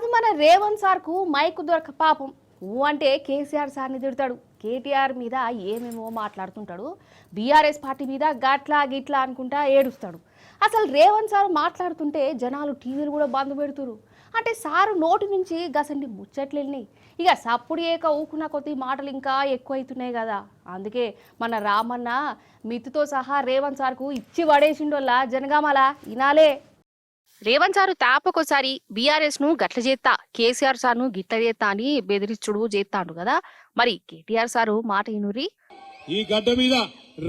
అది మన రేవంత్ సార్కు మైకు దొరక పాపం ఊ అంటే కేసీఆర్ సార్ని తిడతాడు, కేటీఆర్ మీద ఏమేమో మాట్లాడుతుంటాడు, బీఆర్ఎస్ పార్టీ మీద గట్లా గిట్లా అనుకుంటా ఏడుస్తాడు. అసలు రేవంత్ సార్ మాట్లాడుతుంటే జనాలు టీవీలు కూడా బంద్ పెడుతురు. అంటే సారు నోటి నుంచి గసండి ముచ్చట్లు వెళ్ళినాయి. ఇక సప్పుడు ఏక ఊకున్న కొద్ది మాటలు ఇంకా ఎక్కువ అవుతున్నాయి కదా. అందుకే మన రామన్న మిత్తుతో సహా రేవంత్ సార్కు ఇచ్చి పడేసిండోళ్ళ జనగామల ఇనాలే. రేవంత్ సారు తాపకోసారి బీఆర్ఎస్ ను గట్ల చేస్తా, కేసీఆర్ సార్ ను గిట్ల చేస్తా అని బెదిరిచుడు చేస్తాడు కదా. మరి కేటీఆర్ సారు మాట ఇనురి. ఈ గడ్డ మీద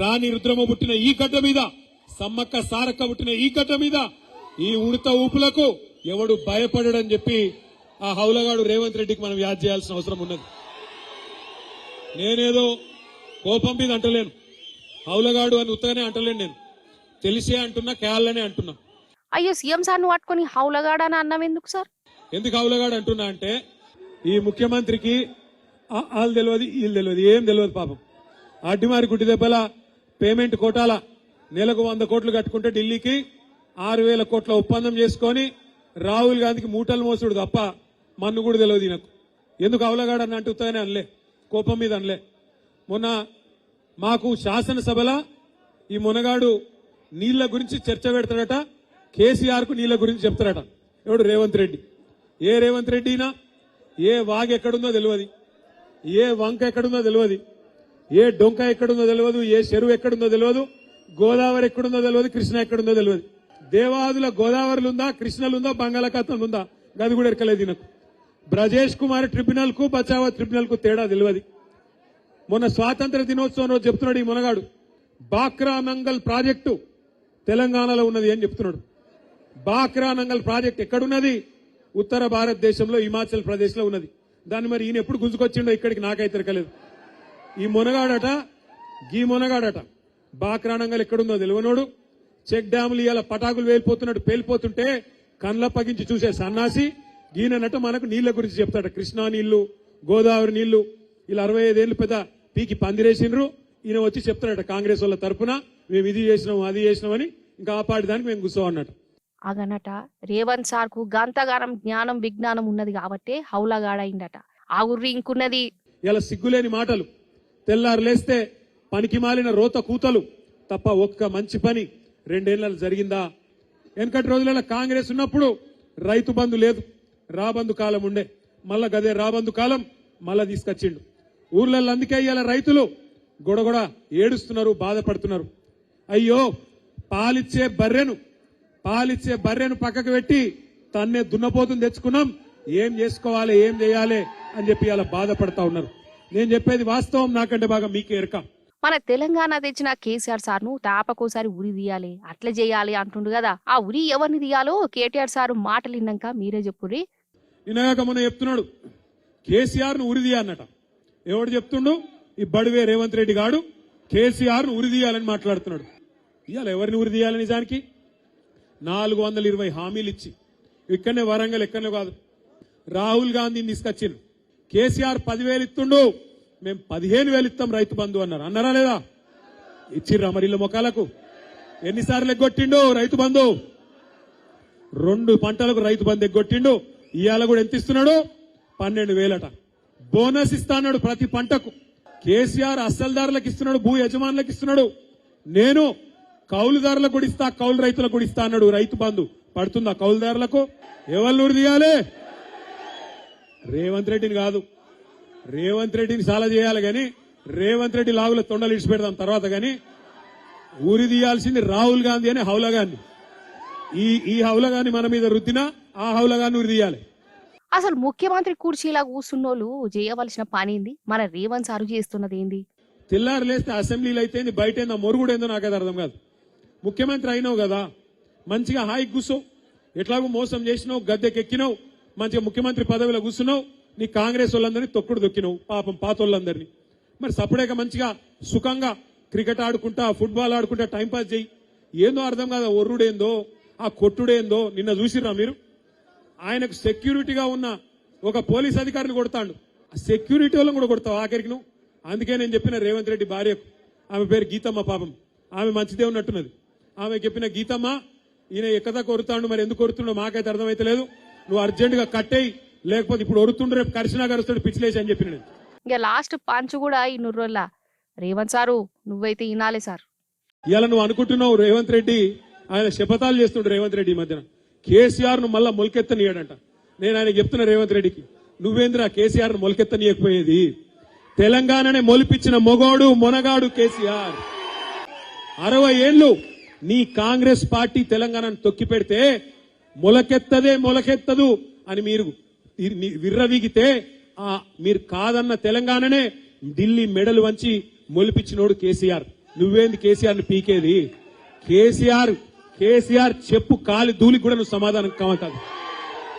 రాణి రుద్రమ పుట్టిన ఈ గడ్డ మీద, సమ్మక్క సారక్క పుట్టిన ఈ గడ్డ మీద ఈ ఉడత ఊపులకు ఎవడు భయపడడని చెప్పి ఆ హౌలగాడు రేవంత్ రెడ్డికి మనం యాద్ చేయాల్సిన అవసరం ఉన్నది. నేనేదో కోపం మీద అంటలేను, హౌలగాడు అని ఉత్తగానే అంటలేను, నేను తెలిసే అంటున్నా, కేళ్ళనే అంటున్నా. అయ్యో సీఎం సార్ ను పట్టుకుని హౌలగాడని అన్నం ఎందుకు సార్? ఎందుకు హౌలగాడు అంటున్నా అంటే ఈ ముఖ్యమంత్రికి వాళ్ళు తెలియదు, వీళ్ళు తెలియదు, ఏం తెలియదు పాపం. అడ్డిమారి గుడ్డి దెబ్బల పేమెంట్ కోటాల నెలకు 100 కోట్లు కట్టుకుంటే ఢిల్లీకి 6,000 కోట్ల ఒప్పందం చేసుకొని రాహుల్ గాంధీకి మూటలు మోసుడు తప్ప మన్ను కూడా తెలియదు ఈయనకు. ఎందుకు హౌలగాడు అని అంటే ఉత్తగానే అనలే, కోపం మీద అనలే. మొన్న మాకు శాసనసభల ఈ మునగాడు నీళ్ల గురించి చర్చ పెడతాడట, కేసీఆర్ కు నీళ్ల గురించి చెప్తారట. ఎవడు? రేవంత్ రెడ్డి. ఏ రేవంత్ రెడ్డినా ఏ వాగు ఎక్కడుందో తెలియదు, ఏ వంక ఎక్కడుందో తెలియదు, ఏ డొంక ఎక్కడుందో తెలియదు, ఏ చెరువు ఎక్కడుందో తెలియదు, గోదావరి ఎక్కడుందో తెలియదు, కృష్ణ ఎక్కడుందో తెలియదు. దేవాదుల గోదావరిలు ఉందా, కృష్ణలుందా, బంగాళాఖాతం ఉందా, గది కూడా ఎక్కలేదు ఈయనకు. బ్రజేష్ కుమార్ ట్రిబ్యునల్ కు బచావా ట్రిబ్యునల్ కు తేడా తెలియదు. మొన్న స్వాతంత్ర దినోత్సవం రోజు చెప్తున్నాడు ఈ మునగాడు, బాక్రా నంగల్ ప్రాజెక్టు తెలంగాణలో ఉన్నది అని చెప్తున్నాడు. బాక్రా నంగల్ ప్రాజెక్ట్ ఎక్కడున్నది? ఉత్తర భారతదేశంలో హిమాచల్ ప్రదేశ్ లో ఉన్నది. దాన్ని మరి ఈయన ఎప్పుడు గుంజుకొచ్చిండో ఇక్కడికి నాకైతే తిరగలేదు. ఈ మునగాడట, గీ మునగాడట బాక్రా నంగల్ ఎక్కడుందో తెలియనోడు, చెక్ డ్యాములు ఇవాళ పటాకులు వేలిపోతున్నట్టు పేలిపోతుంటే కండ్లప్పగించి చూసే సన్నాసి ఈయనట మనకు నీళ్ల గురించి చెప్తాడు. కృష్ణా నీళ్లు, గోదావరి నీళ్లు, ఇలా 65 ఏళ్లు పెద్ద పీకి పందిరేసిండ్రు. ఈయన వచ్చి చెప్తాడట కాంగ్రెస్ వాళ్ళ తరఫున మేము ఇది చేసినాం అది చేసినామని, ఇంకా ఆ పాటి దానికి మేము కూర్చోమన్నట్టు. అగనట రేవంత్ సార్ కు గంతగానం జ్ఞానం విజ్ఞానం ఉన్నది కాబట్టే హౌలగాడైందట. ఆ గుర్రి ఇంకున్నది. ఇలా సిగ్గులేని మాటలు, తెల్లారు లేస్తే పనికి మాలిన రోత కూతలు తప్ప ఒక్క మంచి పని 2 ఏళ్లలో జరిగిందా? వెనకటి రోజులలో కాంగ్రెస్ ఉన్నప్పుడు రైతు బంధు లేదు, రాబంధు కాలం ఉండే. మళ్ళా గదే రాబంధు కాలం మళ్ళా తీసుకొచ్చిండు. ఊర్లలో అందుకే ఇవాళ రైతులు గొడగొడ ఏడుస్తున్నారు, బాధపడుతున్నారు. అయ్యో పాలిచ్చే బర్రెను పక్కకు పెట్టి తన్నే దున్నపోతుని తెచ్చుకున్నాం, ఏం చేసుకోవాలి ఏం చేయాలి అని చెప్పి అలా బాధపడతా ఉన్నారు. నేను చెప్పేది వాస్తవం, నాకంటే బాగా మీకే ఎరక. మన తెలంగాణ తెచ్చిన కేసీఆర్ సార్ ను తాపకోసారి ఉరి తీయాలి, అట్లా చేయాలి అంటుండు కదా. ఆ ఉరి ఎవరిని తీయాలో కేటీఆర్ సార్ మాటలు విన్నాక మీరే చెప్పుర్రి. ఇలాగ మొన్న చెప్తున్నాడు కేసీఆర్ ను ఉరి తీయాలన్నట. ఎవడు చెప్తుండు? ఈ బడివే రేవంత్ రెడ్డి గాడు కేసీఆర్ ను ఉరి తీయాలని మాట్లాడుతున్నాడు. ఇవాళ ఎవరిని ఉరి తీయాలి? నిజానికి 420 హామీలు ఇచ్చి, ఇక్కడనే వరంగల్ ఎక్కడనే కాదు, రాహుల్ గాంధీని తీసుకొచ్చిండు. కేసీఆర్ 10,000 ఇస్తుండు, మేము 15,000 ఇస్తాం రైతు బంధు అన్నారు. అన్నారా లేదా? ఇచ్చిర్రా మరి ఇళ్ళ మొక్కలకు? ఎన్నిసార్లు ఎగ్గొట్టిండు రైతు బంధు? 2 పంటలకు రైతు బంధు ఎగ్గొట్టిండు. ఇవాళ కూడా ఎంత ఇస్తున్నాడు? 12,000 అట. బోనస్ ఇస్తాడు ప్రతి పంటకు. కేసీఆర్ అస్సల్దారులకు ఇస్తున్నాడు, భూ యజమానులకు ఇస్తున్నాడు. నేను కౌలుదారులకు కూడా ఇస్తా, కౌలు రైతులకు కూడా ఇస్తా అన్నాడు. రైతు బంధు పడుతుందా కౌలుదారులకు? ఎవరిని ఉరి తీయాలి? రేవంత్ రెడ్డిని కాదు. రేవంత్ రెడ్డిని చాలా చేయాలి గాని, రేవంత్ రెడ్డి లాగుల తొండలు ఇడిచి పెడదాం తర్వాత. గాని ఉరి తీయాల్సింది రాహుల్ గాంధీ అనే హౌలగాన్ని. ఈ హౌలగాన్ని మన మీద రుద్దినా ఆ హౌలగాన్ని ఉరి తీయాలి. అసలు ముఖ్యమంత్రి కుర్చీలా కూర్చున్నోళ్ళు చేయవలసిన పని ఏంది? మన రేవంత్ సారు చేస్తున్నది ఏంది? తెల్లారు లేస్తే అసెంబ్లీలో అయితే బయట ఏందో మొరుగుడేందో నాకైతే అర్థం కాదు. ముఖ్యమంత్రి అయినావు కదా, మంచిగా హాయిగా కూర్చో. ఎట్లాగో మోసం చేసినావు, గద్దెకెక్కినావు, మంచిగా ముఖ్యమంత్రి పదవిలో కూర్చున్నావు. నీ కాంగ్రెస్ వాళ్ళందరినీ తొక్కుడు దొక్కినావు, పాపం పాతోళ్ళందరినీ. మరి సపరేట్గా మంచిగా సుఖంగా క్రికెట్ ఆడుకుంటా, ఫుట్బాల్ ఆడుకుంటా టైంపాస్ చేయి. ఏందో అర్థం కాదా, ఒర్రుడేందో ఆ కొట్టుడేందో. నిన్న చూసిర్రా మీరు? ఆయనకు సెక్యూరిటీగా ఉన్న ఒక పోలీస్ అధికారిని కొడతాడు. ఆ సెక్యూరిటీ వాళ్ళని కూడా కొడతావు ఆఖరికి నువ్వు. అందుకే నేను చెప్పిన రేవంత్ రెడ్డి భార్యకు, ఆమె పేరు గీతమ్మ, పాపం ఆమె మంచిదే ఉన్నట్టున్నది. ఆమె చెప్పిన, గీతమ్మ ఈయన ఎక్కదా కొరుతాడు, మరి ఎందుకు కొరుతుండో మాకైతే అర్థమైతే లేదు. నువ్వు అర్జెంటుగా కట్టేయి, లేకపోతే ఇప్పుడు ఒరుతుండ్రు రేపు కరిసినా కరుస్తాడు పిచ్చిలేసి అని చెప్పిన నేను. ఇక లాస్ట్ పంచ్ కూడా ఈ నుర్రోల్లా రేవంత్ సారు నువ్వైతే ఈనాలే సార్. ఇలా నువ్వు అనుకుంటున్నావు రేవంత్ రెడ్డి ఆయన శపథాలు చేస్తుండ్రు రేవంత్ రెడ్డి ఈ మధ్యన కేసీఆర్ ను మళ్ళా మొలకెత్తనీయడంట. నేను ఆయన చెప్తున్నా రేవంత్ రెడ్డికి, నువ్వేంద్రా కేసీఆర్ ను మొలకెత్తనీయకపోయేది? తెలంగాణనే మొలిపించిన మొగోడు మొనగాడు కేసీఆర్. 60 ఏళ్లు నీ కాంగ్రెస్ పార్టీ తెలంగాణను తొక్కి పెడితే మొలకెత్తదు అని మీరు విర్రవీగితే మీరు కాదన్న తెలంగాణనే ఢిల్లీ మెడలు వంచి మొలిపించినోడు కేసీఆర్. నువ్వేంది కేసీఆర్ ని పీకేది? కేసీఆర్ చెప్పు కాలి ధూళికి కూడా నువ్వు సమాధానం కాదు.